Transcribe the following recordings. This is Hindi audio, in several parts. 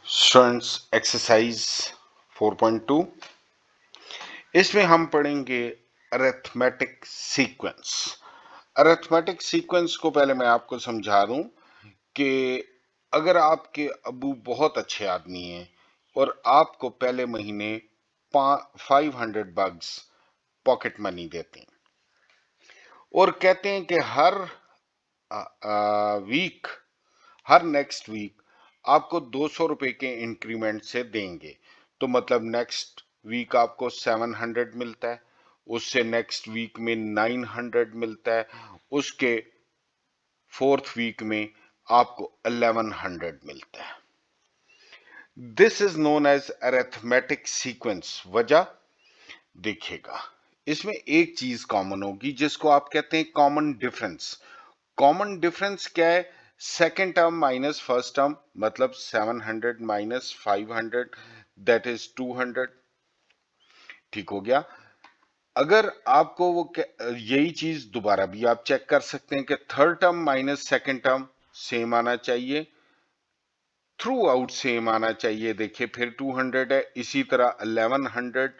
स्टूडेंट्स एक्सरसाइज 4.2 इसमें हम पढ़ेंगे अरिथमेटिक सीक्वेंस। अरिथमेटिक सीक्वेंस को पहले मैं आपको समझा दूं कि अगर आपके अबू बहुत अच्छे आदमी हैं और आपको पहले महीने 500 बग्स पॉकेट मनी देते हैं और कहते हैं कि हर वीक हर नेक्स्ट वीक आपको 200 रुपए के इंक्रीमेंट से देंगे, तो मतलब नेक्स्ट वीक आपको 700 मिलता है, उससे नेक्स्ट वीक में 900 मिलता है, उसके फोर्थ वीक में आपको 1100 मिलता है। This is known as arithmetic sequence. वजह देखिएगा, इसमें एक चीज कॉमन होगी जिसको आप कहते हैं कॉमन डिफरेंस। कॉमन डिफरेंस क्या है? Second term minus first term, मतलब 700 माइनस 500 दैट इज 200। ठीक हो गया। अगर आपको वो यही चीज दोबारा भी आप चेक कर सकते हैं कि third term minus second term same आना चाहिए, थ्रू आउट सेम आना चाहिए। देखिए फिर 200 है, इसी तरह 1100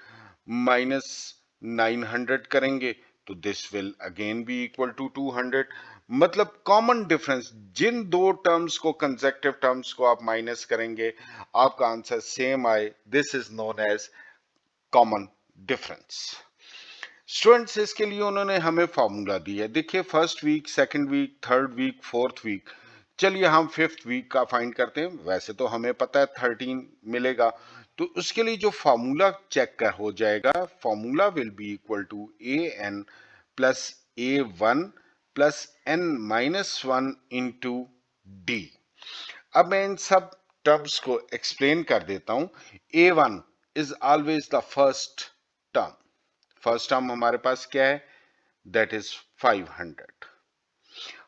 माइनस 900 करेंगे तो this will again be equal to 200। मतलब कॉमन डिफरेंस, जिन दो टर्म्स को कंसेक्टिव टर्म्स को आप माइनस करेंगे आपका आंसर सेम आए, this is known as common difference. Students इसके लिए उन्होंने हमें फॉर्मूला दिया है। देखिए first week, second week, third week, fourth week. चलिए हम फिफ्थ वीक का फाइंड करते हैं। वैसे तो हमें पता है 13 मिलेगा, तो उसके लिए जो फॉर्मूला चेक कर हो जाएगा, formula will be equal to A N plus A one plus N minus one into D. अब मैं इन सब टर्म्स को एक्सप्लेन कर देता हूं। A one is always the first term. First term हमारे पास क्या है? That is 500।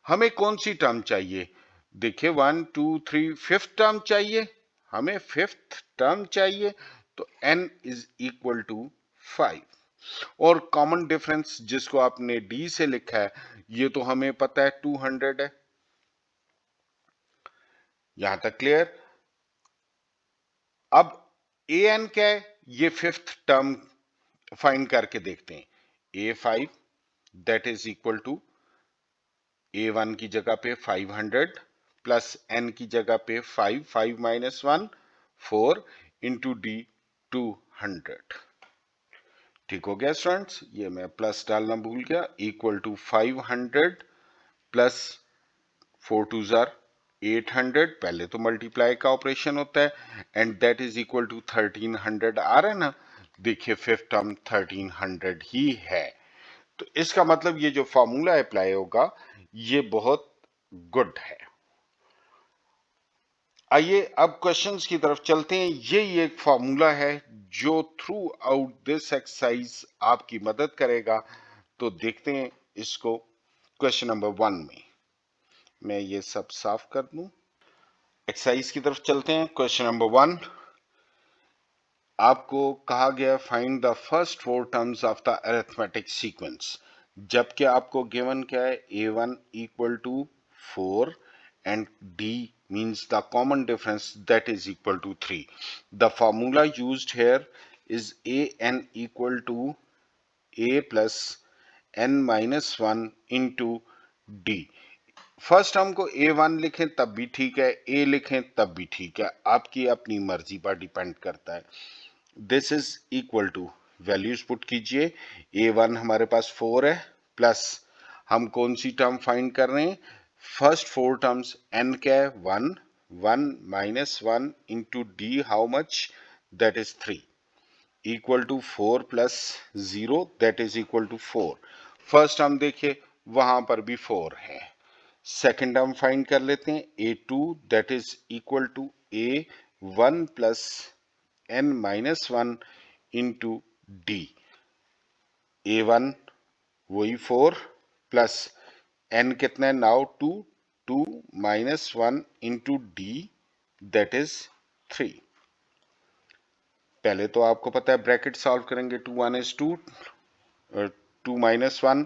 हमें कौन सी टर्म चाहिए? देखिए 1 2 3 फिफ्थ टर्म चाहिए, हमें फिफ्थ टर्म चाहिए, तो n इज इक्वल टू 5। और कॉमन डिफरेंस जिसको आपने d से लिखा है, ये तो हमें पता है 200 है। यहां तक क्लियर? अब an क्या है? ये फिफ्थ टर्म फाइंड करके देखते हैं। a5 that is equal to a1 की जगह पे 500 प्लस n की जगह पे 5, 5 माइनस 1 4 इंटू डी 200। ठीक हो गया स्टूडेंट्स? ये मैं प्लस डालना भूल गया। इक्वल टू 500 प्लस 4 टू जार 800, पहले तो मल्टीप्लाई का ऑपरेशन होता है, and that is equal to 1300 आ रहा है ना। देखिए फिफ्थ टर्म 1300 ही है, तो इसका मतलब ये जो फॉर्मूला अप्लाई होगा ये बहुत गुड है। आइए अब क्वेश्चंस की तरफ चलते हैं। ये एक फॉर्मूला है जो थ्रू आउट दिस एक्सरसाइज आपकी मदद करेगा। तो देखते हैं इसको क्वेश्चन नंबर 1 में। मैं ये सब साफ कर दूं। एक्सरसाइज की तरफ चलते हैं। क्वेश्चन नंबर 1, आपको कहा गया find the first four terms of the arithmetic sequence. जबकि आपको गिवन क्या है? a1 equal to 4 and d means the common difference that is equal to 3. The formula used here is an equal to a plus n minus 1 into d. First term को a1 लिखें तब भी ठीक है, a लिखें तब भी ठीक है, आपकी अपनी मर्जी पर डिपेंड करता है। This is equal to, values put कीजिए। a1 हमारे पास 4 है, प्लस हम कौन सी टर्म फाइंड कर रहे हैं? फर्स्ट फोर टर्म्स, n क्या है? 1 1 minus 1 into D, how much? That is 3 equal to 4 plus 0 that is equal to 4। First term देखिए वहां पर भी 4 है। सेकेंड टर्म फाइंड कर लेते हैं। a2 that is equal to a1 plus n minus 1 into D. a1 वही 4 प्लस n कितना है now? 2 2 minus 1 into D that is 3। पहले तो आपको पता है ब्रैकेट सॉल्व करेंगे। 2 1 इज 2, 2 माइनस 1,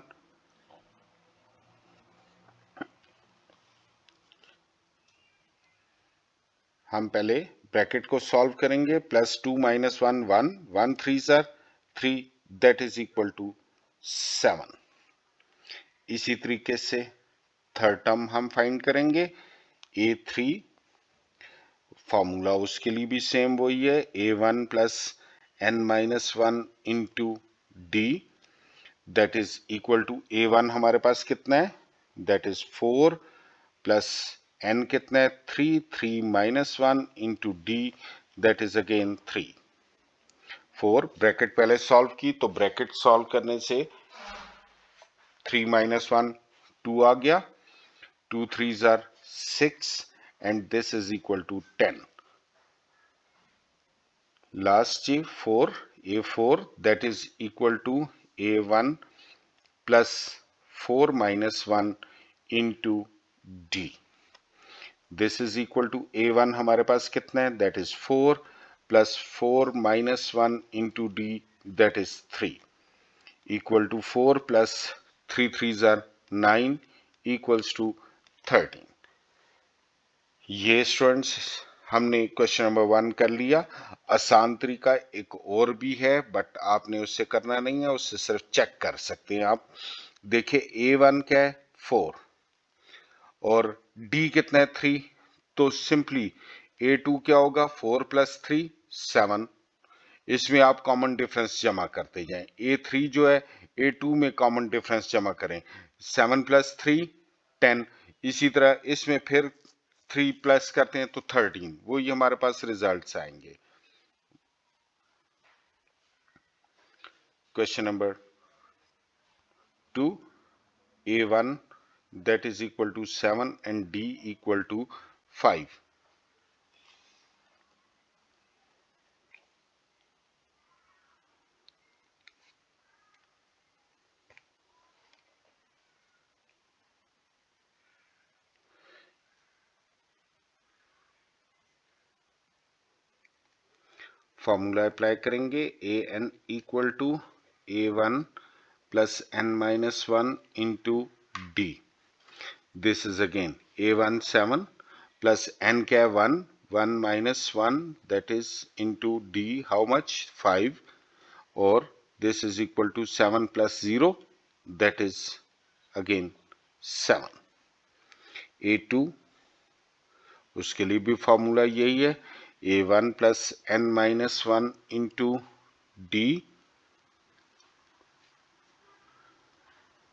हम पहले ब्रैकेट को सॉल्व करेंगे, प्लस 2 माइनस 1 1, 1 3 ज़र 3, दैट इज इक्वल टू 7। इसी तरीके से थर्ड टर्म हम फाइंड करेंगे, A3, फॉर्मूला उसके लिए भी सेम वही है, A1 plus n minus 1 into D, that is equal to A1 हमारे पास कितना है, दैट इज 4 प्लस n कितना है 3, 3 minus 1 into D, that is again 3। 4 bracket पहले सॉल्व की तो ब्रैकेट सॉल्व करने से 3 माइनस 1 2 आ गया, 2 3s are 6 and this is equal to 10. Last ji 4, A4 that is equal to A1 plus 4 minus 1 into D. This is equal to A1 हमारे पास कितना है, that is 4 plus 4 minus 1 into D, that is 3, equal to 4 plus 3 3s are 9 equals to 13। ये स्टूडेंट्स हमने क्वेश्चन नंबर 1 कर लिया। आसान तरीका एक और भी है बट आपने उससे करना नहीं है, उससे सिर्फ चेक कर सकते हैं आप। देखिए A1 क्या है 4 और D कितना है 3, तो सिंपली A2 क्या होगा 4 प्लस 3 7, इसमें आप कॉमन डिफरेंस जमा करते जाएं। A3 जो है A2 में कॉमन डिफरेंस जमा करें, 7 प्लस 3 10, इसी तरह इसमें फिर 3 प्लस करते हैं तो 13, वही हमारे पास रिजल्ट्स आएंगे। Question number 2, A1 that is equal to 7 and D equal to 5। Formula apply करेंगे, an equal to A1 plus n minus 1 into D. This is again A1 7 plus n क्या है 1, 1 minus 1 that is into D how much 5, और this is equal to 7 plus 0 that is again 7। A2 उसके लिए भी फॉर्मूला यही है, A1 plus n minus 1 into D,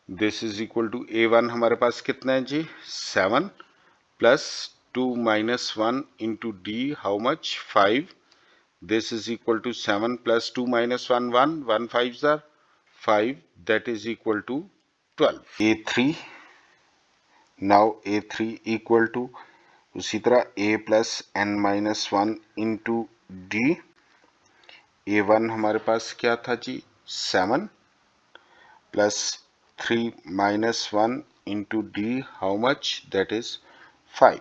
this is equal to A1 हमारे पास कितना है जी 7 plus 2 minus 1 into D how much 5, this is equal to 7 plus 2 minus 1 1, 1 5 जार 5, that is equal to 12। A3, now A3 equal to उसी तरह A plus n minus 1 into D. A1 हमारे पास क्या था जी 7 plus 3 minus 1 into D how much that is 5,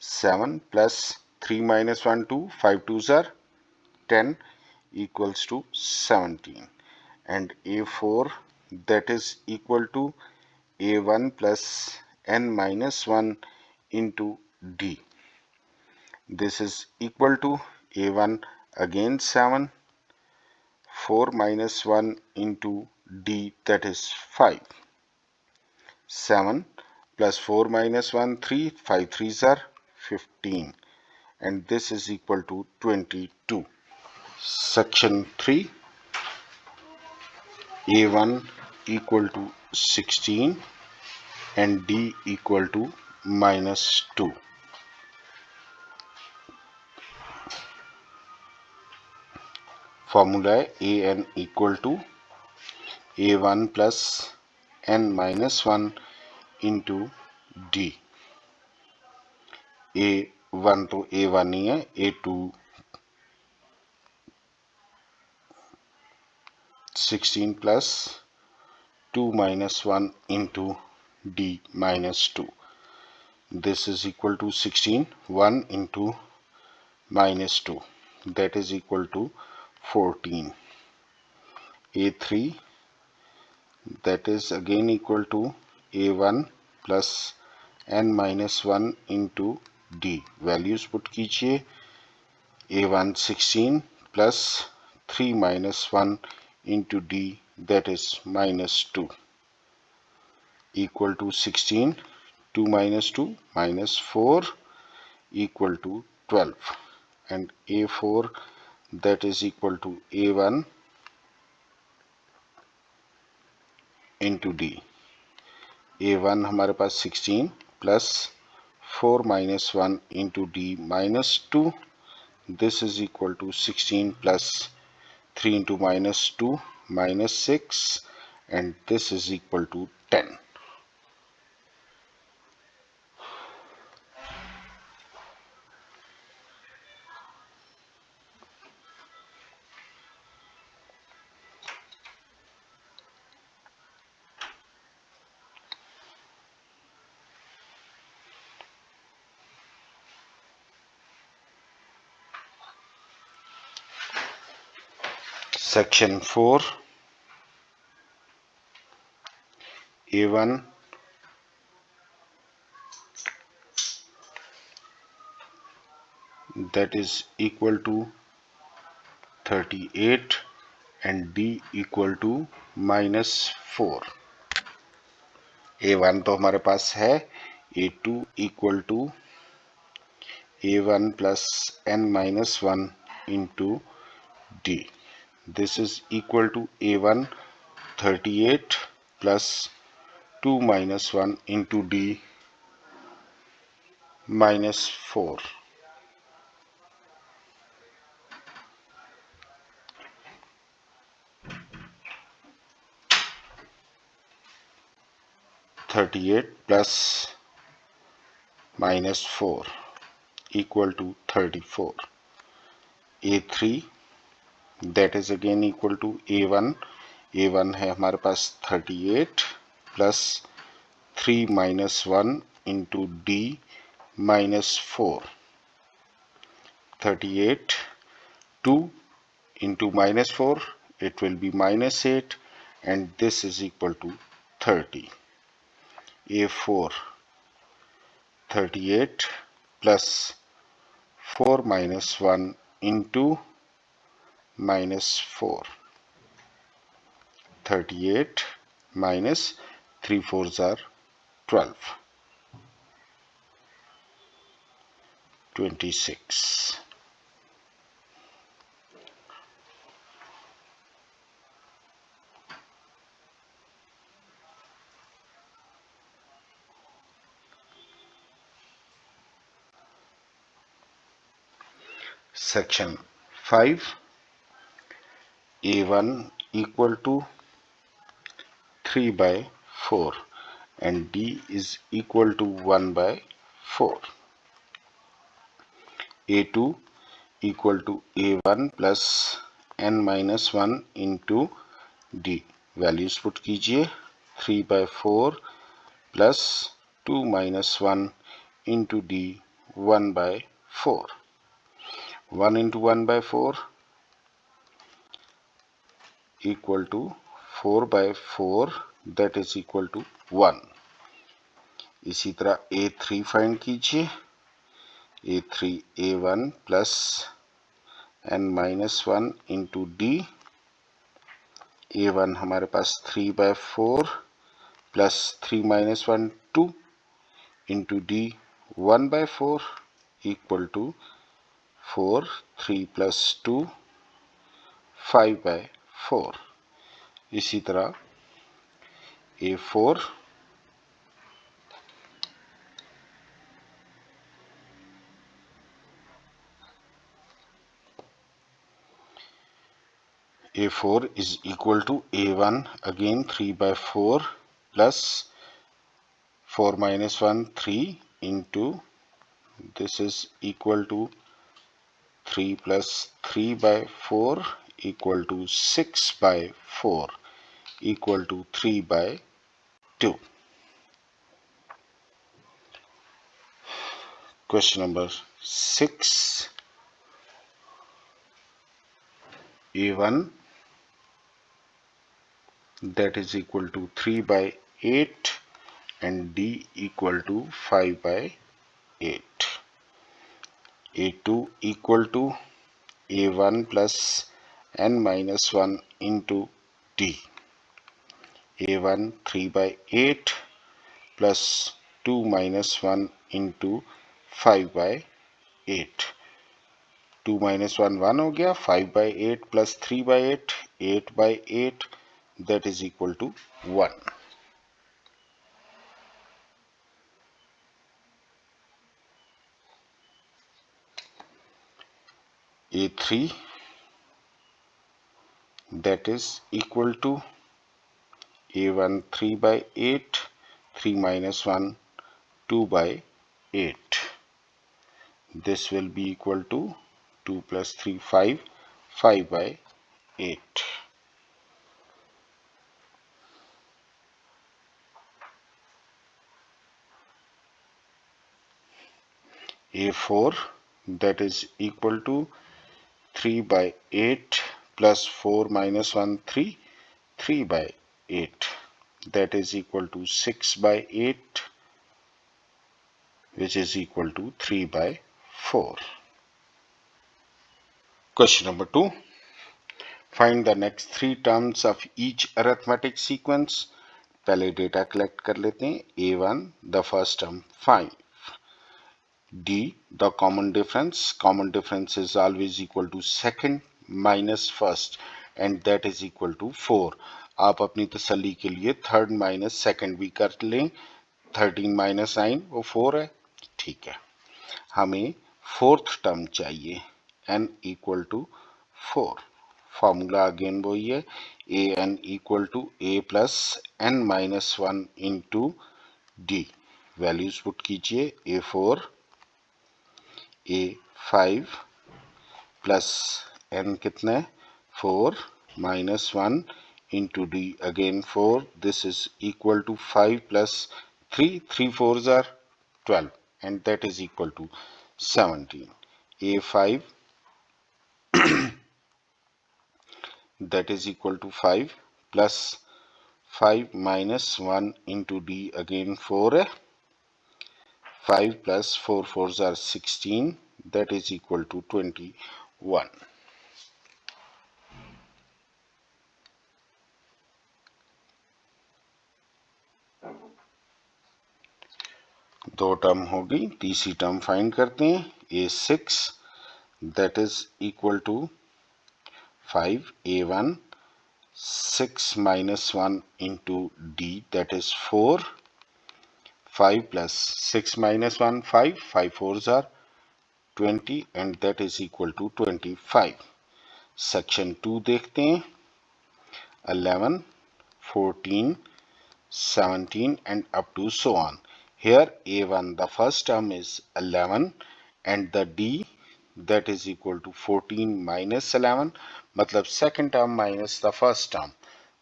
7 plus 3 minus 1 2, 5 2s are 10 equals to 17, and A4 that is equal to A1 plus n minus 1 into D. This is equal to A1 again 7, 4 minus 1 into D, that is 5, 7 plus 4 minus 1 3, 5 3s are 15, and this is equal to 22. Section 3, A1 equal to 16 and D equal to minus 2. Formula है an equal to A1 plus n minus 1 into D. A1 तो A1 ही है, A2 16 plus 2 minus 1 into D minus 2. This is equal to 16, 1 into minus 2, that is equal to 14. A3 that is again equal to A1 plus n minus 1 into D. Values put कीजिए। A1 16 plus 3 minus 1 into D, that is minus 2, equal to 16. 2 minus 2 minus 4 equal to 12, and A4 that is equal to A1 into D. A1 हमारे पास 16 plus 4 minus 1 into D minus 2. This is equal to 16 plus 3 into minus 2 minus 6, and this is equal to 10. Section 4. A1 that is equal to 38 and D equal to minus 4. A1 तो हमारे पास है, A2 equal to A1 plus n minus 1 into D. This is equal to A1 38 plus 2 minus 1 into D minus 4. 38 plus minus 4 equal to 34. A3 that is again equal to A1. A1 है हमारे पास 38 plus 3 minus 1 into D minus 4. 38 2 into minus 4, it will be minus 8, and this is equal to 30. A4 38 plus 4 minus 1 into minus 4. 38 minus 3 fours are 12. 26. Section 5. A1 equal to 3 by 4 and D is equal to 1 by 4. A2 equal to A1 plus n minus 1 into D. Values put कीजिए। 3 by 4 plus 2 minus 1 into D 1 by 4. 1 into 1 by 4 equal to 4 by 4, that is equal to 1. इसी तरह A3 फाइंड कीजिए। A3 A1 plus n minus 1 into D. A1 हमारे पास 3 by 4 plus 3 minus 1 2 into D 1 by 4 equal to 4. 3 plus 2 5 by 4. इसी तरह A4 A4 is equal to A1 again 3 by 4 plus 4 minus 1 3 into, this is equal to 3 plus 3 by 4 equal to 6 by 4 equal to 3 by 2. Question number 6. A1 that is equal to 3 by 8 and D equal to 5 by 8. A2 equal to A1 plus n minus 1 into D. A1 3 by 8 plus 2 minus 1 into 5 by 8. 2 minus 1 1 हो गया, 5 by 8 plus 3 by 8, 8 by 8, that is equal to 1. A3, that is equal to A1 3 by 8, 3 minus 1 2 by 8. This will be equal to 2 plus 3 5, 5 by 8. A4, that is equal to 3 by 8 plus 4 minus 1 3, 3 by 8, that is equal to 6 by 8, which is equal to 3 by 4. Question number 2. Find the next three terms of each arithmetic sequence. पहले डेटा कलेक्ट कर लेते हैं. A1, the first term 5. D, the common difference. Common difference is always equal to second minus first, and that is equal to 4. आप अपनी तसल्ली के लिए थर्ड माइनस सेकंड भी कर लें. 13 माइनस 9 वो 4 है. ठीक है. हमें फोर्थ टर्म चाहिए, n equal to 4. Formula again वही है, A N equal to A plus N minus 1 into D. Values put कीजिए. A4 A5 प्लस n कितना है 4 minus 1 into D again 4. This is equal to 5 plus 3. 3 4s are 12, and that is equal to 17. A5 that is equal to 5 plus 5 minus 1 into D again 4 है. 5 plus 4 4s are 16, that is equal to 21. दो टर्म होगी, तीसरी टर्म फाइंड करते हैं. A6 that is equal to 5. A1 6 minus 1 into D, that is 4. 5 plus 6 minus 1 5. 5 4s are 20, and that is equal to 25. Section 2 देखते हैं. 11 14 17 and up to so on. Here A1, the first term is 11, and the D, that is equal to 14 minus 11, मतलब second term minus the first term,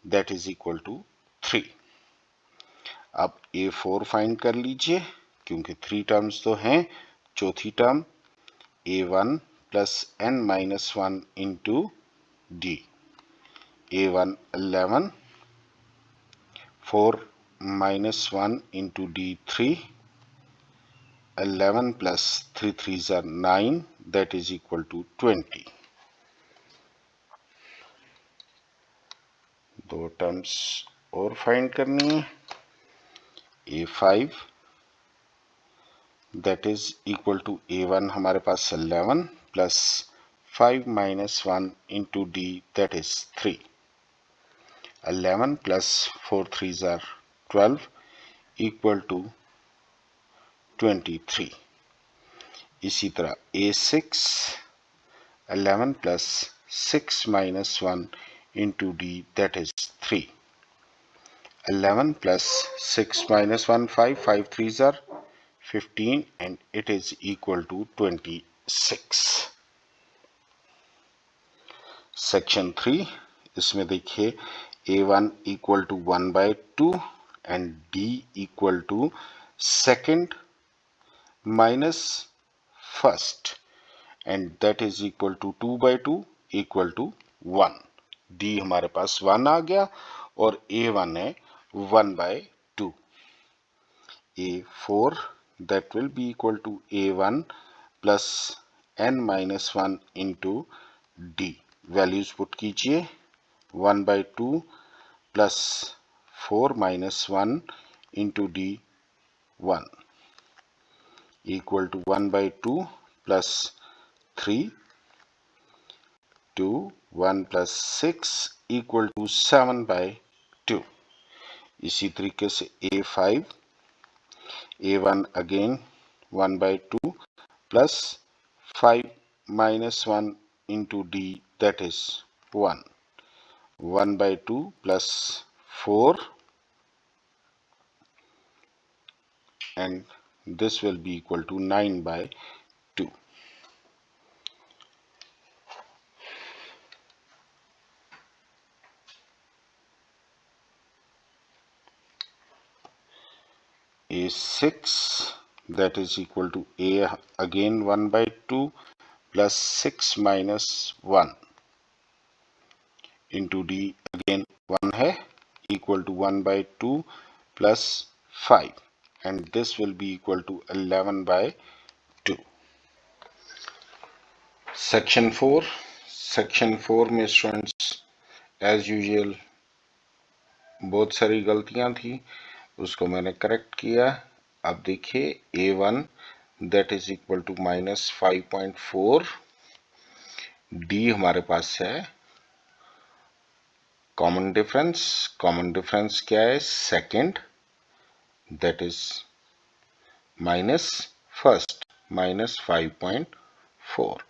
that is equal to 3. अब A4 फाइंड कर लीजिए, क्योंकि 3 टर्म्स तो हैं. चौथी term A1 plus n minus 1 into D. A1 11, 4 minus 1 into D3. 11 plus 3 3s are 9, that is equal to 20. दो टर्म्स और फाइंड करनी है. A5 that is equal to A1, हमारे पास 11 plus 5 minus 1 into D, that is 3. 11 plus 4 3s are 12, equal to 23. इसी तरह A6 11 plus 6 minus 1 into D, that is 3. 11 plus 6 minus 1 5. 5 3s are 15, and it is equal to 26. Section 3, इसमें देखिए A1 equal to 1 by 2 and D equal to second minus first, and that is equal to 2 by 2 equal to 1. D हमारे पास 1 आ गया, और A1 है 1 by 2. A4 that will be equal to A1 plus n minus 1 into D. Values put कीजिए, 1/2 plus 4 minus 1 into D 1 equal to 1/2 plus 3 2 1 plus 6 equal to 7/2। इसी तरीके से A5 A1 अगेन 1/2 plus 5 minus 1 into D, that is 1. 1/2 plus 4, and this will be equal to 9/2. A6, that is equal to A again 1/2 plus 6 minus 1 into D again 1 है, equal to 1/2 plus 5, and this will be equal to 11/2. Section 4 में स्टूडेंट्स एज यूजुअल बहुत सारी गलतियां थी, उसको मैंने करेक्ट किया। अब देखिए A1 that is equal to minus 5.4, D हमारे पास है कॉमन डिफरेंस क्या है, second that is minus first minus 5.4,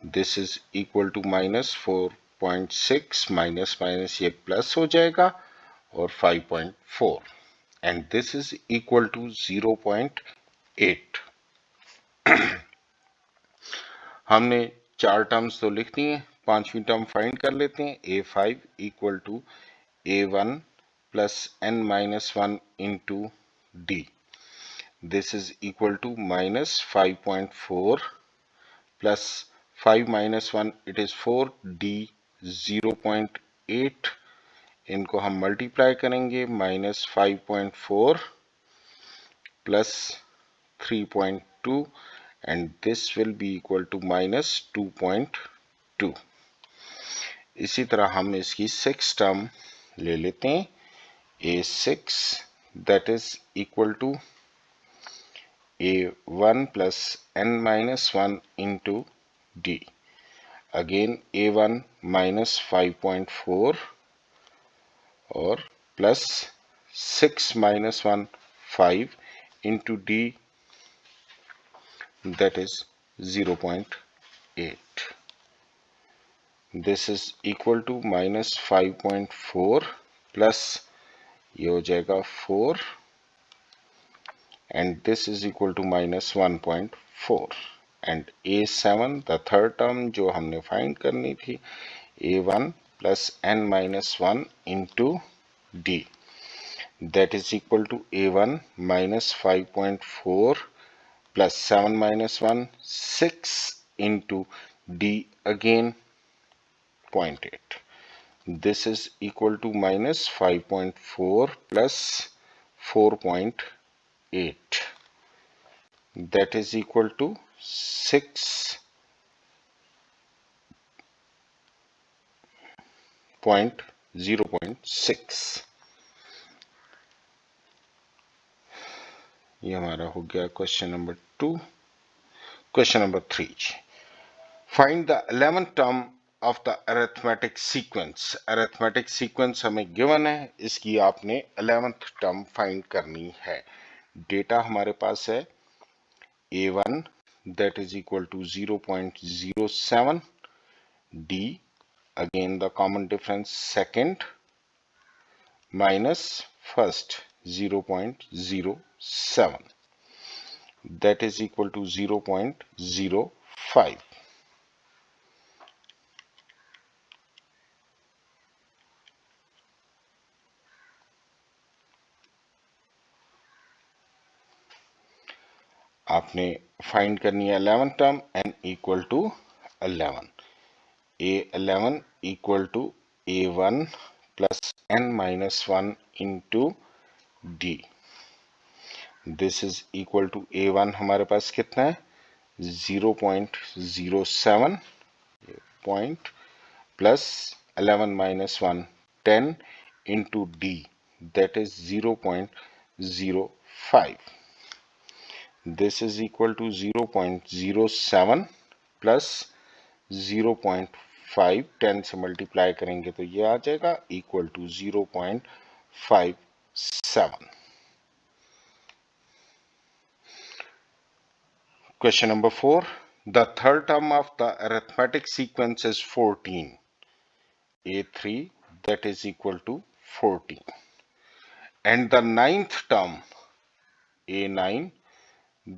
this is equal to minus 4.6, minus minus ये प्लस हो जाएगा और 5.4, and this is equal to 0.8। हमने चार टर्म्स तो लिख दी हैं, पांचवी टर्म फाइंड कर लेते हैं। A5 equal to A1 plus n minus 1 into D, this is equal to minus 5.4 plus 5 minus 1 it is 4, D 0.8, इनको हम मल्टीप्लाई करेंगे, minus 5.4 plus 3.2 and this will be equal to minus 2.2। इसी तरह हम इसकी 6 टर्म ले लेते हैं। A6 that is equal to A1 plus n minus 1 into D, again A1 minus 5.4 और plus 6 minus 1 5 into D, that is 0.8, this is equal to minus 5.4 plus ये हो जाएगा 4 and this is equal to minus 1.4, and A7 the third term जो हमने फाइंड करनी थी, A1 plus n minus 1 into D, that is equal to A1 minus 5.4 plus 7 minus 1 6 into D again 0.8, this is equal to minus 5.4 plus 4.8, that is equal to 0.6। ये हमारा हो गया question number 2। Question number 3, find the 11th term of the arithmetic sequence. Arithmetic sequence हमें गिवन है, इसकी आपने 11th टर्म फाइंड करनी है। डेटा हमारे पास है A1 that is equal to 0.07, D again the common difference second minus first 0.07, that is equal to 0.05। आपने फाइंड करनी है 11th term n equal to 11, A11 equal to A1 plus n minus 1 into D, this is equal to A1 हमारे पास कितना है 0.07 point plus 11 minus 1 10 into D, that is 0.05. This is equal to 0.07 plus 0.5, 10 से मल्टीप्लाई करेंगे तो ये आ जाएगा equal to 0.57. Question number 4. The third term of the arithmetic sequence is 14. A3, that is equal to 14. And the ninth term, A9,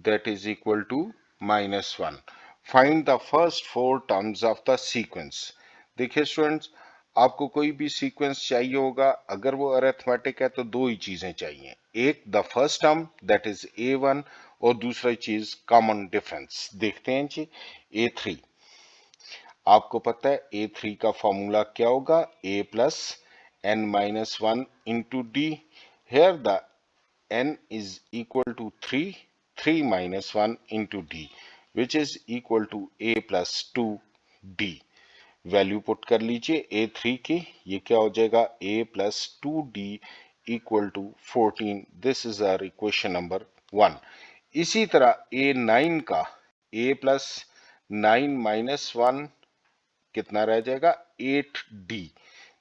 that is equal to -1. Find the first four terms of the sequence. देखिए स्टूडेंट्स, आपको कोई भी सीक्वेंस चाहिए होगा, अगर वो अरिथमेटिक है तो दो ही चीजें चाहिए, एक the first term that is A1 और दूसरी चीज कॉमन डिफरेंस. देखते हैं जी. A3, आपको पता है A3 का फॉर्मूला क्या होगा, A plus n minus 1 into D. Here the n is equal to 3, 3 minus 1 into d, which is equal to a plus 2d. Value put कर लीजिए A3 की, ये क्या हो जाएगा, a plus 2d equal to 14. This is our equation number 1. इसी तरह A9 का a plus 9 minus 1 कितना रह जाएगा, 8d.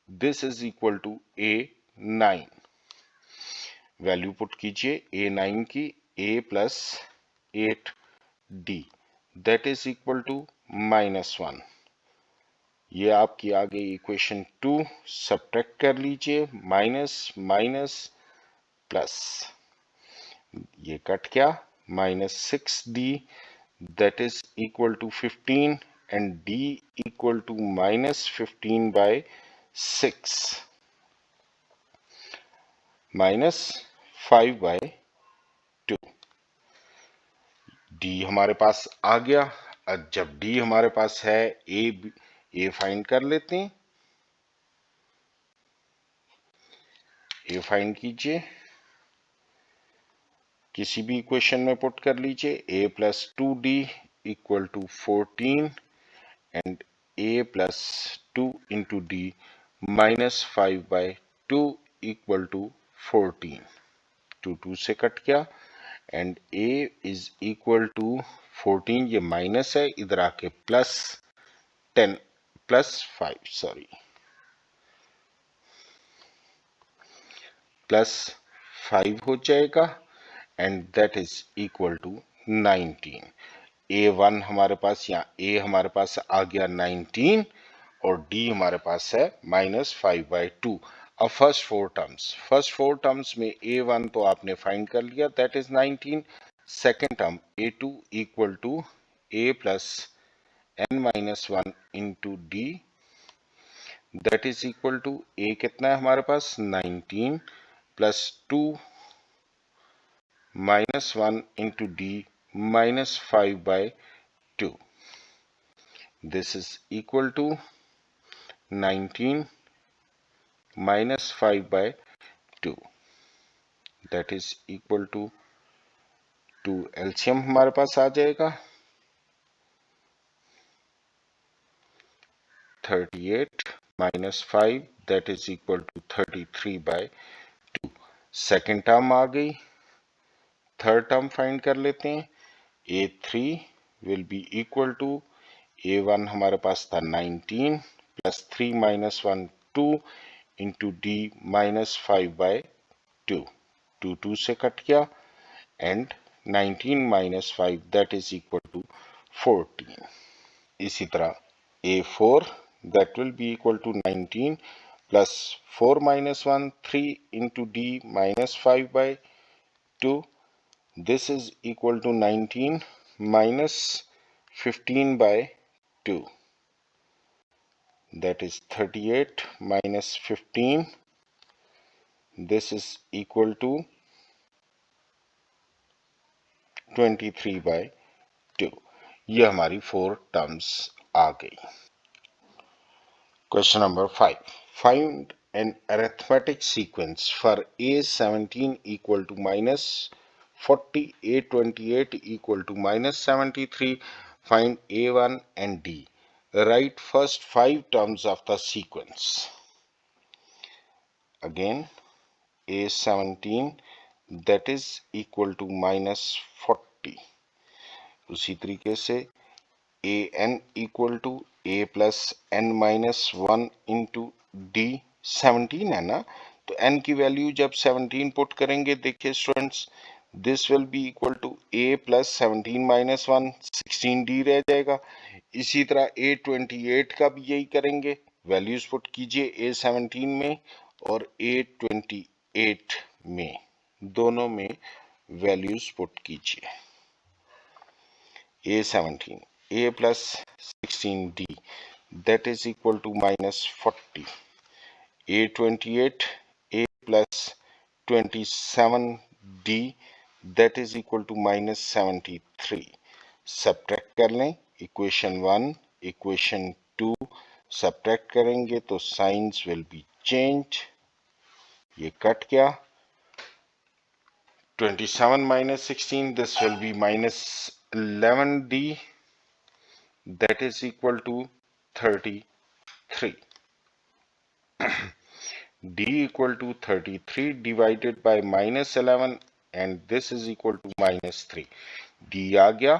This is equal to A9. Value put कीजिए A9 की, a plus 8d, that is equal to -1. ये आपकी आ गई इक्वेशन 2. सब्ट्रैक्ट कर लीजिए, माइनस माइनस प्लस, ये कट गया, -6d, that is equal to 15 and d equal to -15 by 6 -5 by 2. D हमारे पास आ गया. अब जब डी हमारे पास है, ए फाइंड कर लेते हैं. ए फाइंड कीजिए, किसी भी इक्वेशन में पुट कर लीजिए. A plus 2d equal to 14 and A plus 2 into D -5 by 2 equal to 14. 2 से कट गया and a is equal to 14, ये माइनस है, इधर आके प्लस 10 प्लस 5 सॉरी प्लस 5 हो जाएगा and that is equal to 19. A1 हमारे पास, यहाँ a हमारे पास आ गया 19 और d हमारे पास है -5/2. अब फर्स्ट फोर टर्म्स में A1 तो आपने फाइंड कर लिया, that is 19. Second term A2 equal to a plus n-1 into D, that is equal to a कितना है हमारे पास, 19 plus 2 -1 into D -5/2. This is equal to 19 -5/2, that is equal to LCM हमारे पास आ जाएगा 38 -5, that is equal to 33/2. Second term आ गई. थर्ड टर्म फाइंड कर लेते हैं. A3 will be equal to A1 हमारे पास था 19 प्लस 3 -1 2 इंटू डी -5/2. 2 से कट गया and 19 -5 that is equal to 14. इसी तरह A4 that will be equal to 19 plus 4 -1 3 into D -5/2. This is equal to 19 minus 15/2. That is 38 minus 15. This is equal to 23/2. ये हमारी 4 टर्म्स आ गई. Question number 5. Find an arithmetic sequence for A17 equal to 40, A28 equal to minus 73. Find A1 and D. Write first 5 terms of the sequence. Again, A17 that is equal to minus 40. उसी तरीके से A N equal to A plus N minus 1 into D 17 है ना, तो एन की वैल्यू जब 17 पुट करेंगे, देखिए students, this will be equal to A plus 17 minus 1, 16 d रह जाएगा। इसी तरह A28 का भी यही करेंगे, वैल्यूज पुट कीजिए A17 में और A28 में, दोनों में वैल्यूज पुट कीजिए। A17, A plus 16D that is equal to minus 40. A28, A plus 27D that is equal to minus 73. Subtract कर लें, equation 1, equation 2 subtract करेंगे तो signs will be changed. ये कट गया, 27 minus 16, this will be minus 11D that is equal to 33. D equal to 33 divided by minus 11 and this is equal to minus 3. D आ गया,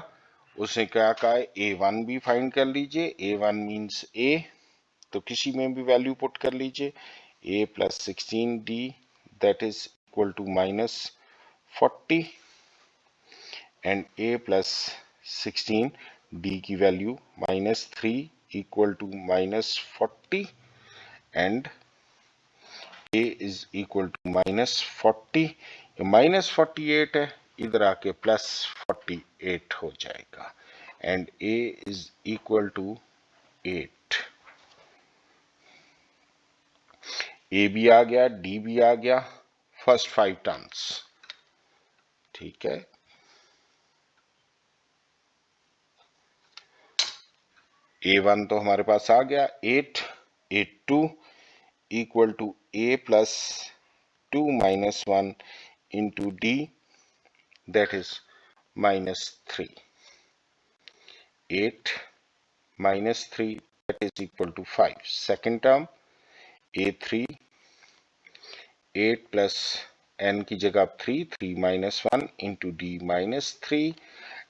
उसने क्या कहा है, A1 भी फाइंड कर लीजिए, A1 मीन्स A, तो किसी में भी वैल्यू पुट कर लीजिए, A plus 16D that is equal to minus 40 and A plus 16 D की value minus 3 equal to minus 40 and A is equal to minus 40, minus 48 है, इधर आके plus 48 हो जाएगा and A is equal to 8. A भी आ गया, D भी आ गया, फर्स्ट 5 टर्म्स, ठीक है। A1 तो हमारे पास आ गया 8, A2 equal to A plus 2 minus 1 into D that is minus 3. 8 minus 3 that is equal to 5. Second term A3 8 plus n की जगह 3 minus 1 into D minus 3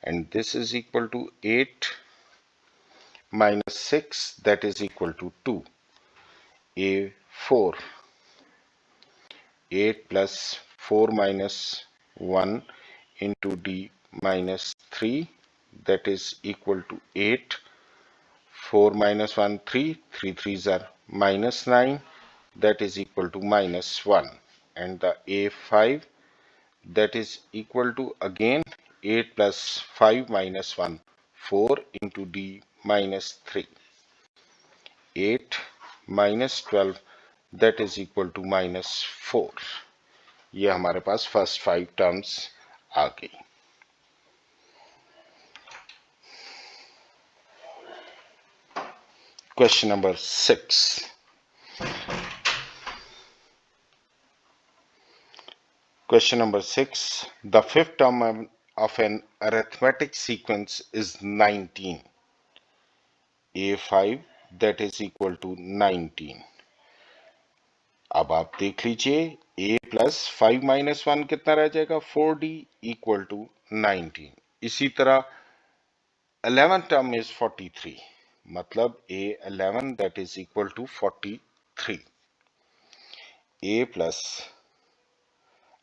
and this is equal to 8 minus 6 that is equal to 2. A4 8 plus 4 minus 1 into D minus 3 that is equal to 8. 4 minus 1 3, 3 3s are minus 9 that is equal to minus 1 and the A5 that is equal to again 8 plus 5 minus 1 4 into D minus 3. 8 minus 12 that is equal to minus 4. ये हमारे पास फर्स्ट 5 टर्म्स आ गई। Question number 6। Question number 6. The fifth term of an arithmetic sequence is 19. A5 that is equal to 19. अब आप देख लीजिए A plus 5 minus 1 कितना रह जाएगा, 4D equal to 19. इसी तरह 11th term is 43. मतलब A11 that is equal to 43. A plus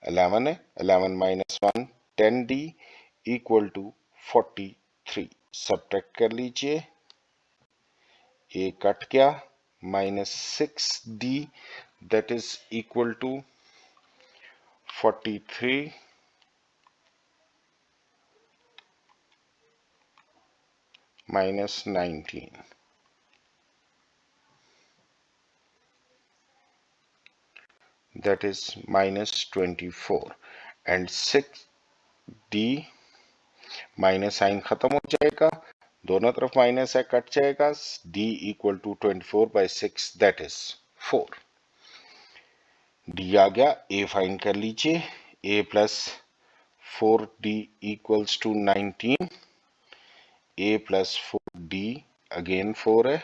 11 है, 11 minus 1 10D equal to 43. Subtract कर लीजिए, A कट गया, minus 6D that is equal to 43 minus 19. That is minus 24 and 6D minus sign खत्म हो जाएगा, दोनों तरफ माइनस है, कट जाएगा, D equal to 24 by 6 that is 4. D आ गया, A फाइंड कर लीजिए, A plus 4d equals to 19, a plus 4d, again 4 है,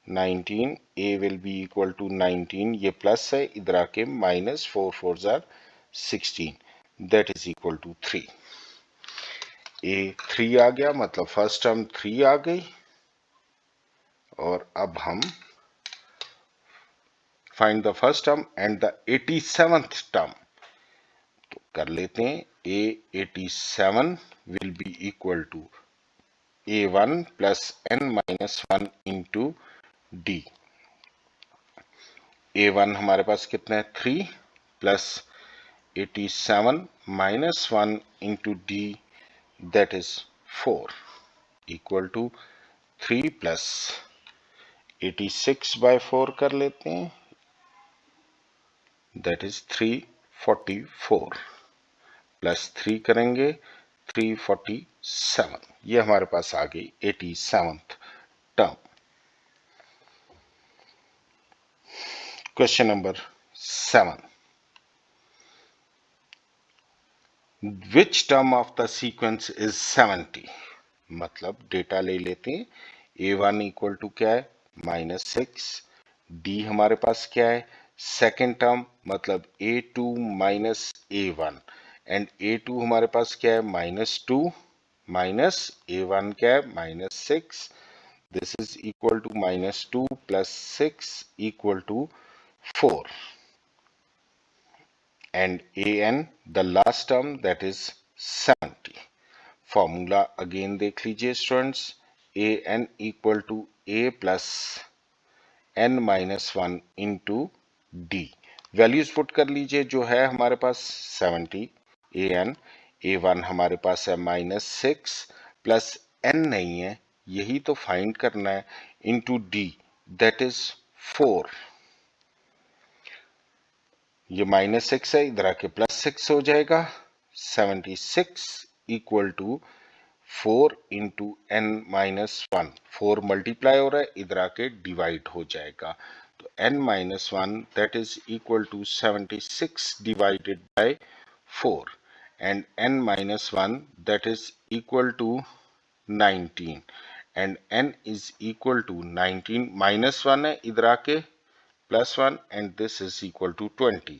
19, a will be equal to 19, ये प्लस है, इधर आके minus 4 4s are 16, that is equal to 3. a 3 आ गया, मतलब फर्स्ट टर्म 3 आ गई, और अब हम find the first term and the 87th term तो कर लेते हैं. a87 will be equal to a1 plus n minus 1 into D. a1 हमारे पास कितना है 3 plus 87 minus 1 into D, that is 4 equal to 3 plus 86 by 4 कर लेते हैं, दैट इज 344 प्लस 3 करेंगे 347. ये हमारे पास आ गई 87th term. Question number 7. Which term of the sequence is 70? मतलब डेटा ले लेते हैं. a1 इक्वल टू क्या है -6, d हमारे पास क्या है सेकेंड टर्म, मतलब a2 minus a1, and a2 हमारे पास क्या है -2 माइनस a1 क्या है -6. This is equal to -2 plus 6 equal to 4, and an the last term, that is 70. Formula again देख लीजिए students. an equal to a plus n minus 1 into D. Values put कर लीजिए, जो है हमारे पास 70 an, a1 हमारे पास है -6 प्लस n नहीं है, यही तो फाइंड करना है, इंटू डी, दैट इज 4. ये -6 है, इधर आके +6 हो जाएगा. 76 equal to 4 into n minus 1. 4 multiply हो रहा है, इधर आके डिवाइड हो जाएगा, तो n minus 1 that is equal to 76 divided by 4, and n minus 1 that is equal to 19, and n is equal to 19 minus 1 है, इधर आके plus 1, and this is equal to 20.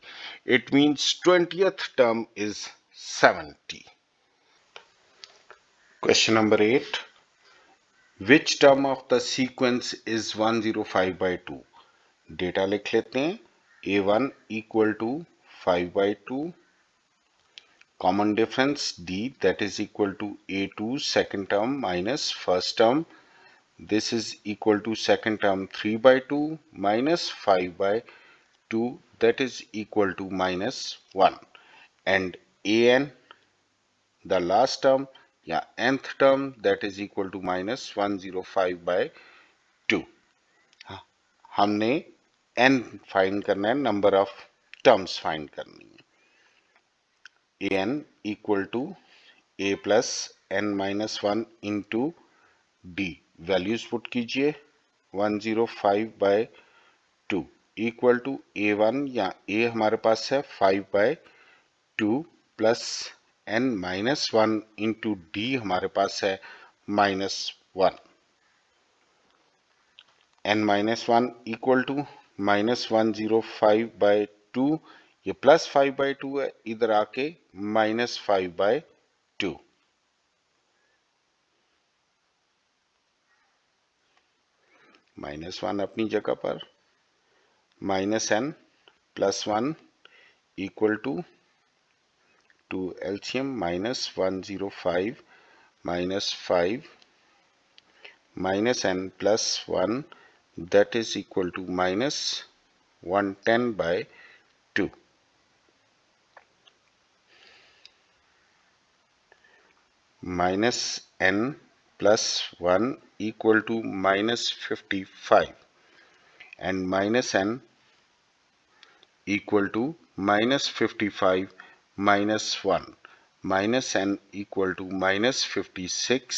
It means 20th term is 70. Question number 8. Which term of the sequence is 105 by 2? Data लिख लेते हैं. a1 equal to 5 by 2. Common difference d, that is equal to a2 second term minus first term. This is equal to second term 3 by 2 minus 5 by 2, that is equal to -1, and an the last term या nth term, that is equal to -105 by 2. हमने n फाइंड करना है, नंबर ऑफ टर्म्स फाइंड करनी है. an equal to a plus n minus 1 into D. Values put कीजिए. 105 बाय 2 इक्वल टू a1 या a हमारे पास है 5 by 2 plus n minus 1 into d हमारे पास है -1. n minus 1 equal to -105 by 2, ये प्लस 5 बाय 2 है, इधर आके -5 बाय 2. -1 अपनी जगह पर, -n plus 1 equal to LCM -105 -5 -n plus 1, that is equal to -110 by 2. -n plus 1 equal to -55, and -n equal to -55 minus 1, -n equal to -56,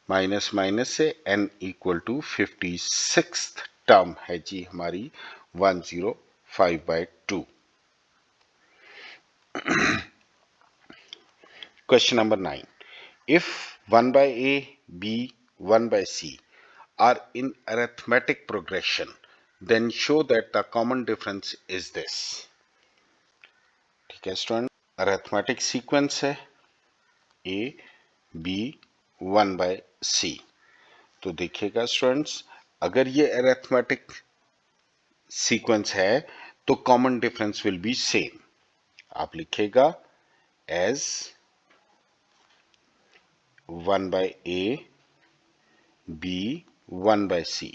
minus minus से n equal to 56th term है जी हमारी 105 by 2. Question number 9. If 1 by A, B, 1 by C are in arithmetic progression, then show that the common difference is this. ठीक है स्टूडेंट, अरिथमेटिक सीक्वेंस है A, B, 1 by C। तो देखिएगा स्टूडेंट्स, अगर ये अरिथमेटिक सीक्वेंस है तो common difference will be same. आप लिखेगा as 1 by A, B, 1 by C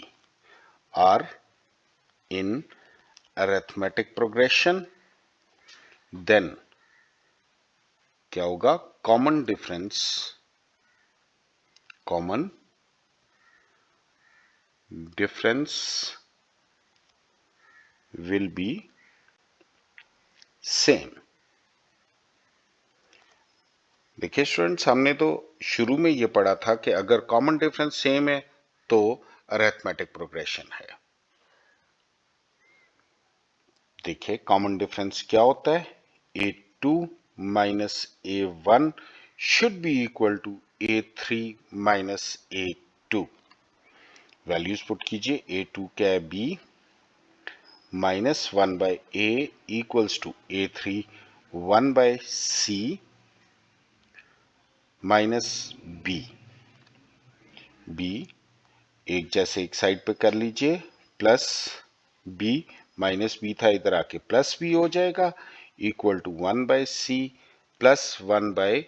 are in arithmetic progression, then क्या होगा, common difference will be same. देखिए स्टूडेंट्स, हमने तो शुरू में ये पढ़ा था कि अगर कॉमन डिफरेंस सेम है तो अरिथमेटिक प्रोग्रेशन है। देखिए कॉमन डिफरेंस क्या होता है, A2 minus A1 should be equal to A3 minus A2। Values put कीजिए, A2 क्या है B, minus 1 by A equals to A3 1 by C minus B एक जैसे एक साइड पे कर लीजिए, प्लस B माइनस B था, इधर आके प्लस B हो जाएगा, equal to 1 by C plus 1 by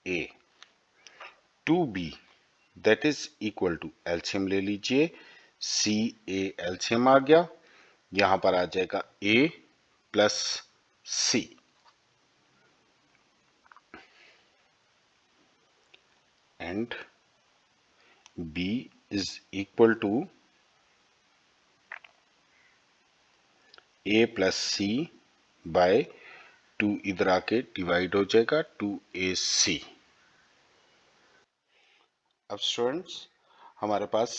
A। 2B that is equal to, LCM ले लीजिए, CA एलसीएम आ गया, यहां पर आ जाएगा A plus C and B is equal to A plus C by 2, इधर आके डिवाइड हो जाएगा 2AC। अब स्टूडेंट्स, हमारे पास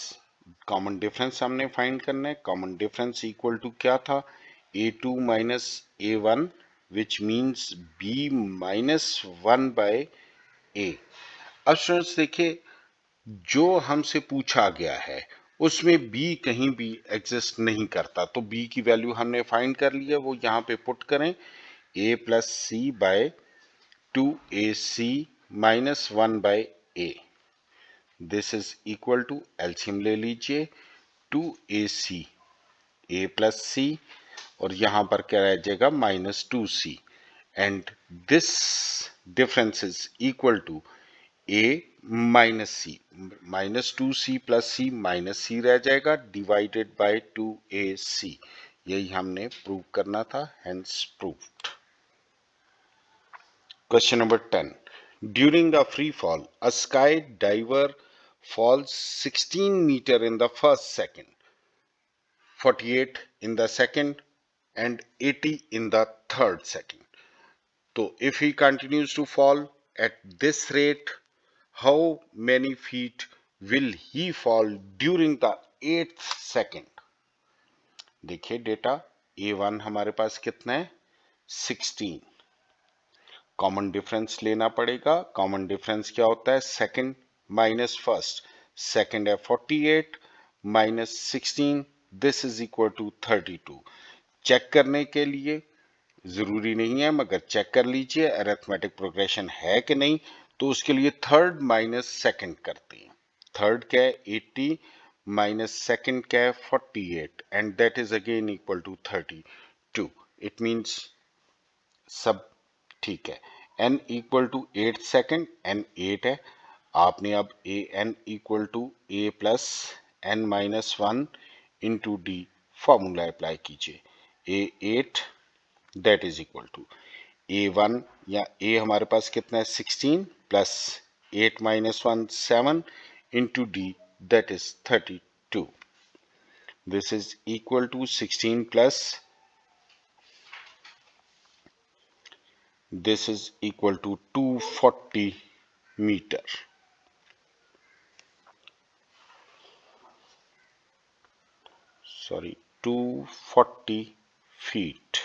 कॉमन डिफरेंस हमने फाइंड करना है। कॉमन डिफरेंस इक्वल टू क्या था, A2 minus A1 which means B minus 1 by A। अब स्टूडेंट्स देखिए, जो हमसे पूछा गया है उसमें b कहीं भी एग्जिस्ट नहीं करता, तो b की वैल्यू हमने फाइंड कर ली है, वो यहां पे पुट करें, a plus c by 2ac minus 1 by a। This is equal to, LCM ले लीजिए, 2ac a प्लस सी और यहां पर क्या रह जाएगा, minus 2c and this difference is equal to a minus C, minus 2c plus C minus C रह जाएगा, डिवाइडेड बाय 2ac। यही हमने प्रूव करना था, hence proved. Question number 10। During the free fall a sky diver falls 16 meter in the first second, 48 in the second and 80 in the third second. So if he continues to fall at this rate, how many feet will he fall during the 8th second? देखिए डेटा, A1 हमारे पास कितना है, 16। कॉमन डिफरेंस लेना पड़ेगा। कॉमन डिफरेंस क्या होता है, सेकंड माइनस फर्स्ट। सेकंड है 48 minus 16, this is equal to 32। Check करने के लिए जरूरी नहीं है, मगर चेक कर लीजिए अरिथमेटिक प्रोग्रेशन है कि नहीं, तो उसके लिए थर्ड माइनस सेकंड करते हैं। थर्ड क्या है 80 माइनस सेकंड क्या है 48 and that is again equal to 32। It means सब ठीक है। n equal to 8 second, n 8 है। आपने अब A N equal to A plus N minus 1 into D formula apply कीजिए। A 8 that is equal to A1 या A हमारे पास कितना है 16 plus 8 minus 1 7 into D that is 32। This is equal to 16 plus this is equal to 240 meter. Sorry, 240 feet.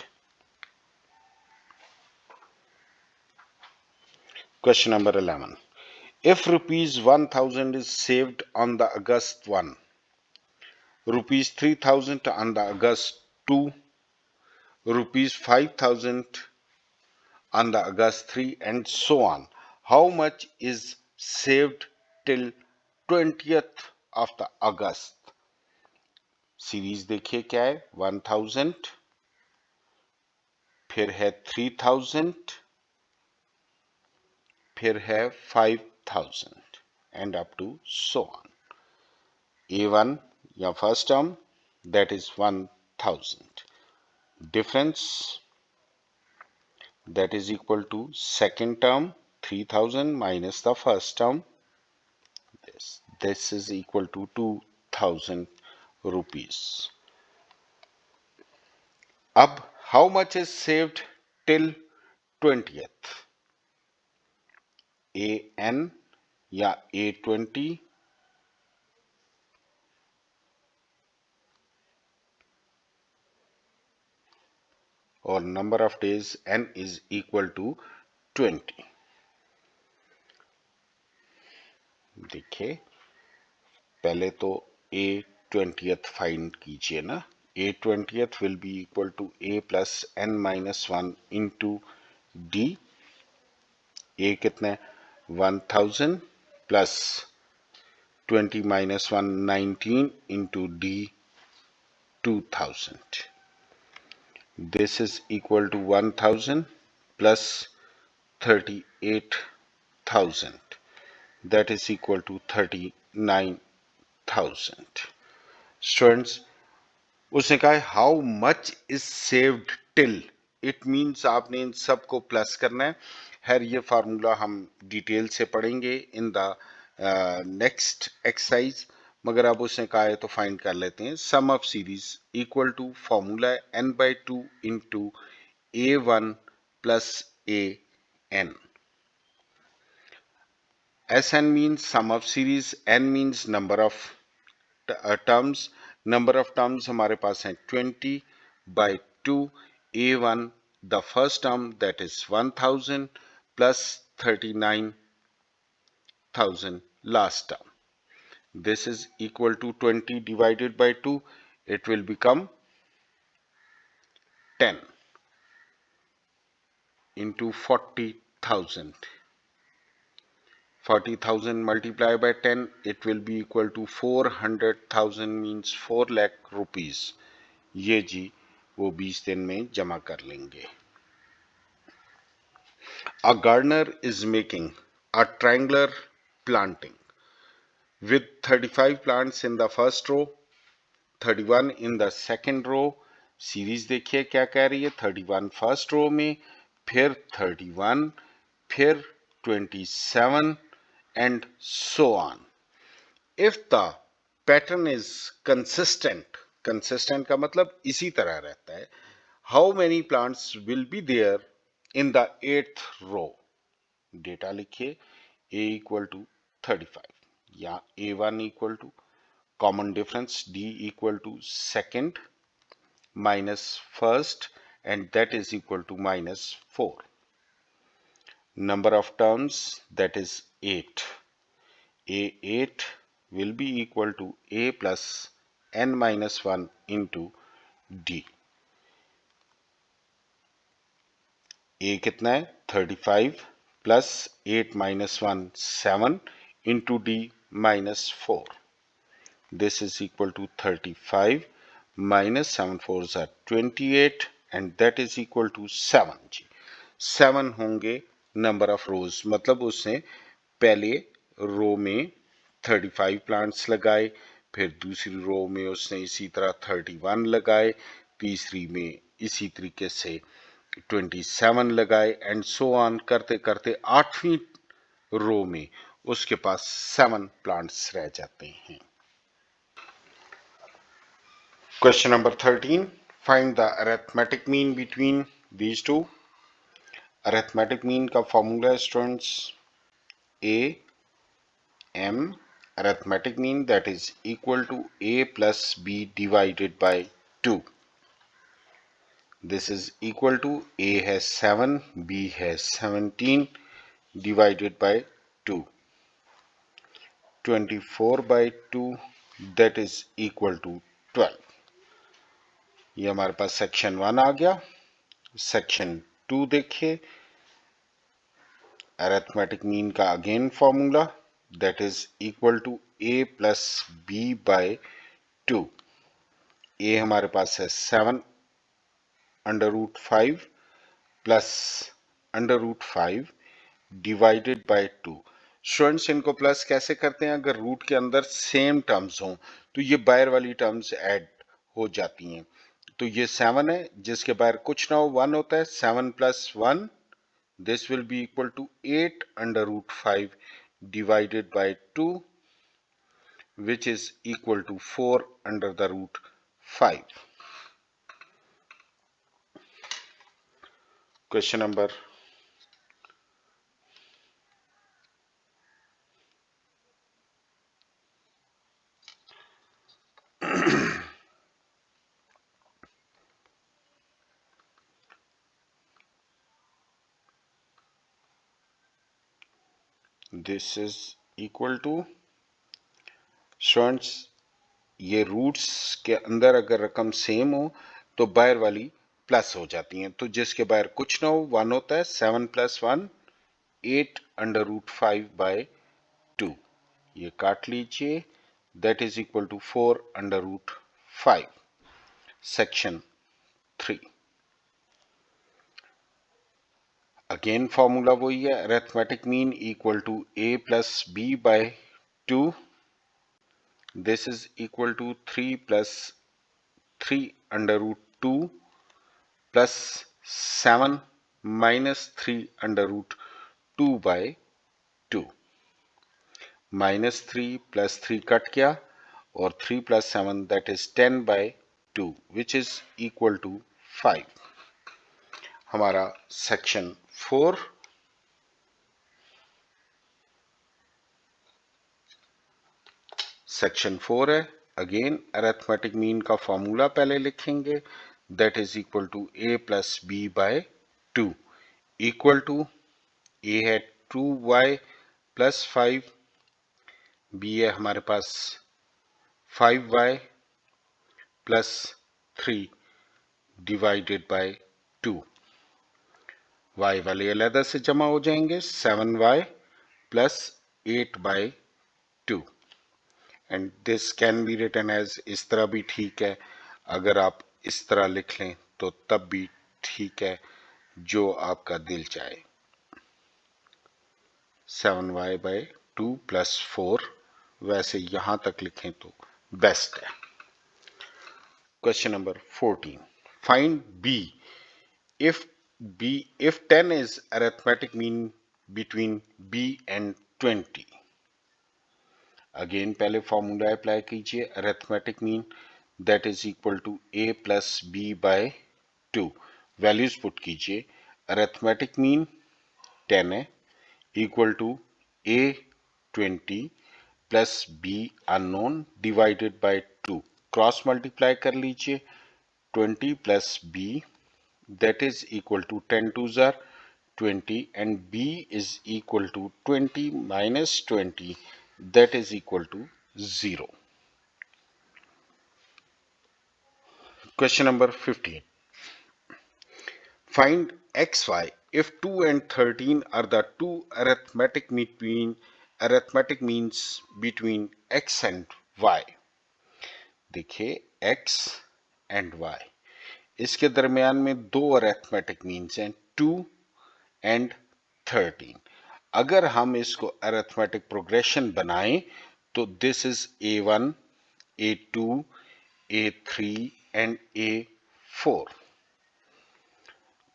Question number 11. If rupees 1000 is saved on the August 1, rupees 3000 on the August 2, rupees 5000 on the August 3, and so on, how much is saved till 20th of the August? Series देखिए क्या है, 1000, फिर है 3000, फिर है 5000 and up to so on. A1 या first term that is 1000. Difference that is equal to second term 3000 minus the first term. This is equal to 2000 rupees. अब how much is saved till 20th? AN या A20 और number of days N is equal to 20. देखिए पहले तो A20th फाइंड कीजिए ना. A20th will be equal to A plus N minus 1 into D. A कितना है, 1000 plus 20 minus 1 19 into D 2000. This is equal to 1000 plus 38,000. That is equal to 39,000. Students, उसने कहा how much is saved till. It means आपने इन सबको प्लस करना है. खैर ये फार्मूला हम डिटेल से पढ़ेंगे इन द नेक्स्ट एक्सरसाइज, मगर अब उसने कहा है तो फाइंड कर लेते हैं. Sum of series equal to formula n/2 into A1 plus AN. Sn means sum of series, n means number of terms. Number of terms हमारे पास है 20/2. A1 the first term that is 1000 plus 39,000 last term. This is equal to 20 divided by 2. It will become 10 into 40,000. 40,000 multiplied by 10, it will be equal to 400,000 means 4 lakh rupees. ये जी वो 20 दिन में जमा कर लेंगे. A gardener is making a triangular planting with 35 plants in the first row, 31 in the second row. Series देखिए क्या कह रही है, 31 फर्स्ट रो में, फिर 31, फिर 27 and so on. If the pattern is consistent, consistent का मतलब इसी तरह रहता है, how many plants will be there in the 8th row? Data लिखिए, A equal to 35 या A1 equal to common difference D equal to second minus first and that is equal to minus 4. Number of terms that is 8. A8 will be equal to A plus N minus 1 into D. A कितना है, 35 plus 8 minus 1 7 into D minus 4. This is equal to 35 minus 7 4s are 28 and that is equal to 7. 7 होंगे नंबर ऑफ रोज, मतलब उसने पहले रो में 35 प्लांट्स लगाए, फिर दूसरी रो में उसने इसी तरह 31 लगाए, तीसरी में इसी तरीके से 27 लगाए एंड सो ऑन करते करते 8वीं रो में उसके पास 7 प्लांट्स रह जाते हैं. Question number 13. Find the arithmetic mean between these two. Arithmetic mean का फॉर्मूला है students AM arithmetic mean that is equal to A plus B divided by 2. This is equal to A has 7, B has 17, divided by 2. 24 by 2 that is equal to 12. ये हमारे पास सेक्शन 1 आ गया। सेक्शन 2 देखिए, अरिथमेटिक मीन का again formula that is equal to a plus b by 2। a हमारे पास है 7 under root 5 plus under root 5 divided by 2। Students, इनको प्लस कैसे करते हैं? अगर रूट के अंदर सेम टर्म्स हों तो ये बाहर वाली टर्म्स ऐड हो जाती हैं। तो ये 7 है, जिसके बाहर कुछ ना हो 1 होता है। 7 plus 1 this will be equal to 8 under root 5 divided by 2, which is equal to 4 under the root 5. Question number this is equal to, students, ये रूट्स के अंदर अगर रकम सेम हो तो बाहर वाली प्लस हो जाती हैं। तो जिसके बाहर कुछ ना हो 1 होता है। 7 प्लस 1 8 अंडर रूट 5 बाय 2। ये काट लीजिए, that is equal to 4 under root 5। Section 3 again formula वही है, arithmetic mean equal to a plus b by 2। This is equal to 3 plus 3 under root 2 plus 7 minus 3 under root 2 by 2। Minus 3 plus 3 cut गया और 3 plus 7 that is 10 by 2 which is equal to 5। हमारा सेक्शन 4 सेक्शन 4 है। अगेन अरिथमेटिक मीन का फॉर्मूला पहले लिखेंगे, that is equal to a plus b by 2 equal to a है 2y प्लस 5, b है हमारे पास 5y plus 3 divided by 2। y वाले अलग से जमा हो जाएंगे, 7y plus 8 by 2 and this can be written as, इस तरह भी ठीक है। अगर आप इस तरह लिख लें तो तब भी ठीक है, जो आपका दिल चाहे। 7y बाय 2 प्लस 4, वैसे यहां तक लिखें तो बेस्ट है। Question number 14, find b if 10 is arithmetic mean between b and 20। Again पहले फॉर्मूला अप्लाई कीजिए, arithmetic mean that is equal to a plus b by 2। Values put कीजिए, अरिथमेटिक मीन 10 है equal to a 20 plus b unknown divided by 2। Cross multiply कर लीजिए, 20 plus b that is equal to 10 twos are 20 and b is equal to 20 minus 20 that is equal to 0. Question number 15. Find xy if 2 and 13 are the two arithmetic means between x and y। देखिए x and y, इसके दरमियान में दो अरिथमेटिक मीन्स हैं 2 एंड 13। अगर हम इसको अरिथमेटिक प्रोग्रेशन बनाएं तो this is a1 a2 a3 and a4।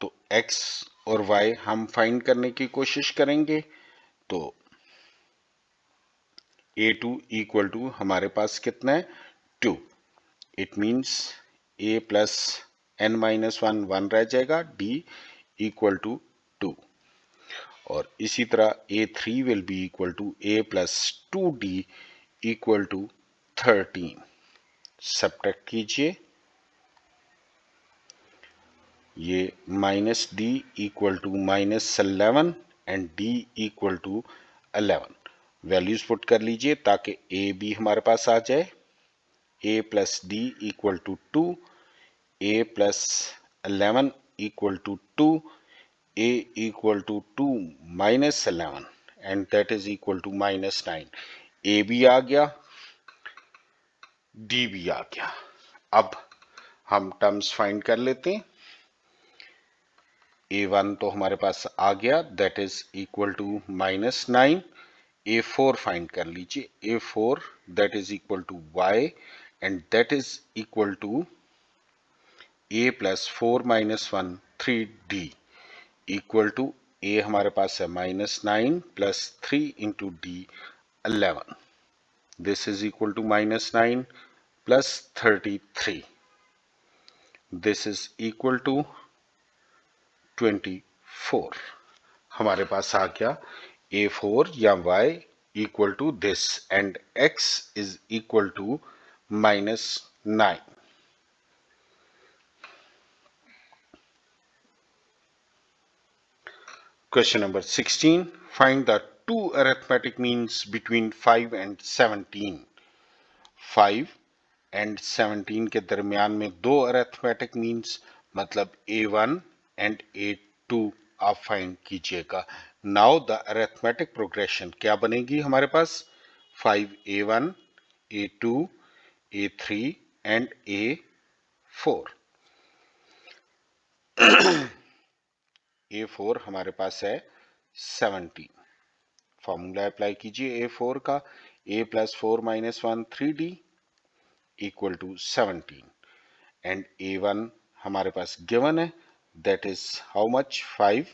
तो x और y हम फाइंड करने की कोशिश करेंगे। तो a2 इक्वल टू हमारे पास कितना है 2। It means a plus n minus 1 1 रह जाएगा, d इक्वल टू 2। और इसी तरह a3 will be equal to a plus 2d equal to 13। Subtract कीजिए, ये minus d equal to minus 11 and D equal to 11। Values put कर लीजिए ताकि ए बी हमारे पास आ जाए। A plus D equal to 2, A plus 11 equal to 2, a equal to 2 minus 11 and that is equal to minus 9। a भी आ गया, d भी आ गया। अब हम टर्म्स फाइंड कर लेते हैं। a1 तो हमारे पास आ गया, that is equal to minus 9। a4 find कर लीजिए, a4 that is equal to y and that is equal to a plus 4 minus 1 3d equal to A हमारे पास है -9 plus 3 into D 11। This is equal to -9 plus 33। This is equal to 24। हमारे पास आ गया a4 या y equal to this and x is equal to -9। Question number 16. Find the two arithmetic means between 5 and 17. 5 and 17 के दरमियान में दो अरिथमेटिक मीन्स मतलब a1 and a2 आप फाइंड कीजिएगा। नाउ द अरिथमेटिक प्रोग्रेशन क्या बनेगी हमारे पास? 5a1, a2, a3 and a4। a4 हमारे पास है 17। फॉर्मूला अप्लाई कीजिए a4 का, a plus 4 minus 1 3d equal to 17 and a1 हमारे पास गिवन है, that is how much? 5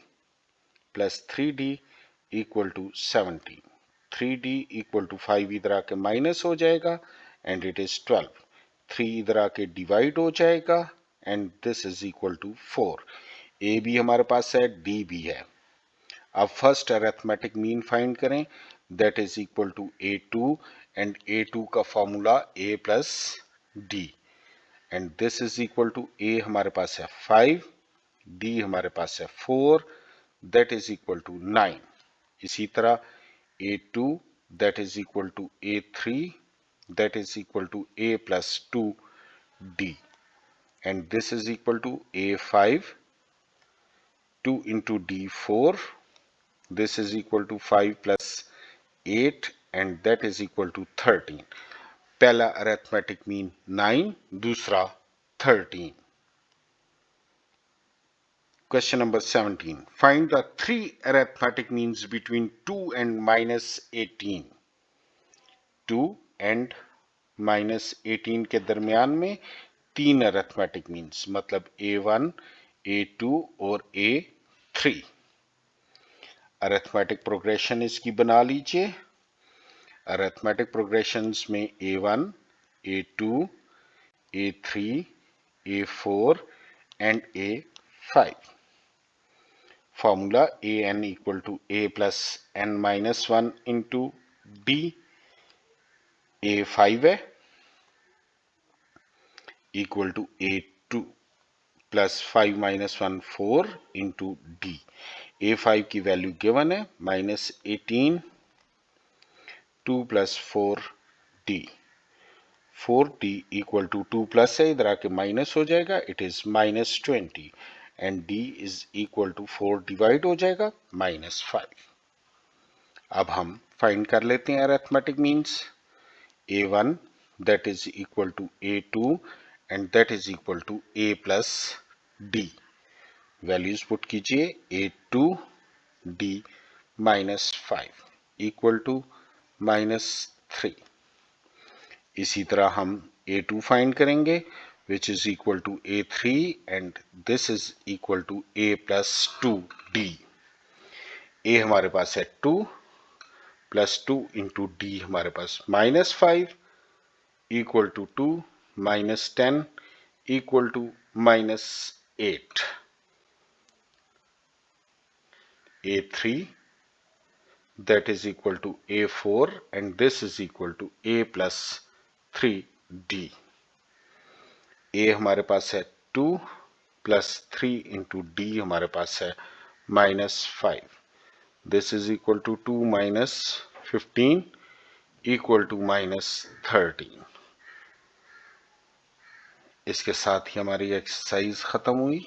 plus 3d equal to 17। 3d equal to 5 इधर आके माइनस हो जाएगा एंड इट इज 12। 3 इधर आके डिवाइड हो जाएगा and this is equal to 4। a भी हमारे पास है, d भी है। अब फर्स्ट अरिथमेटिक मीन फाइंड करें, that is equal to a2 and a2 का formula a plus d and this is equal to a हमारे पास है 5, d हमारे पास है 4, दैट इज इक्वल टू 9। इसी तरह a2 that is equal to a3 that is equal to a plus 2d and this is equal to a5 2 into d4, this is equal to 5 plus 8 and that is equal to 13। पहला अरिथमेटिक मीन 9, दूसरा 13। Question number 17. Find the three arithmetic means between 2 and -18। 2 and -18 के दरमियान में तीन अरिथमेटिक मीन्स मतलब a1, a2 और a3। अरिथमेटिक प्रोग्रेशन इसकी बना लीजिए। अरिथमेटिक प्रोग्रेशंस में a1, a2, a3, a4 and a5। Formula an equal to a plus n minus 1 into d। a5 है equal to a2 plus 5 minus 1 4 into d। a5 की वैल्यू गिवन है -18 2 plus 4d। 4d equal to 2 plus है, इधर आके माइनस हो जाएगा, it is -20 and d is equal to 4 divide हो जाएगा -5। अब हम फाइंड कर लेते हैं arithmetic means. a1 that is equal to a2 and that is equal to a plus d। Values put कीजिए, a2 d -5 इक्वल टू -3। इसी तरह हम a2 फाइंड करेंगे which is equal to a3 and this is equal to a plus 2d। a हमारे पास है 2 प्लस 2 इंटू d हमारे पास -5 equal to 2 -10 equal to -8। a3 that is equal to a4 and this is equal to a plus 3d। a हमारे पास है 2 प्लस 3 इंटू d हमारे पास है -5। This is equal to 2 minus 15 equal to minus 13। इसके साथ ही हमारी एक्सरसाइज खत्म हुई।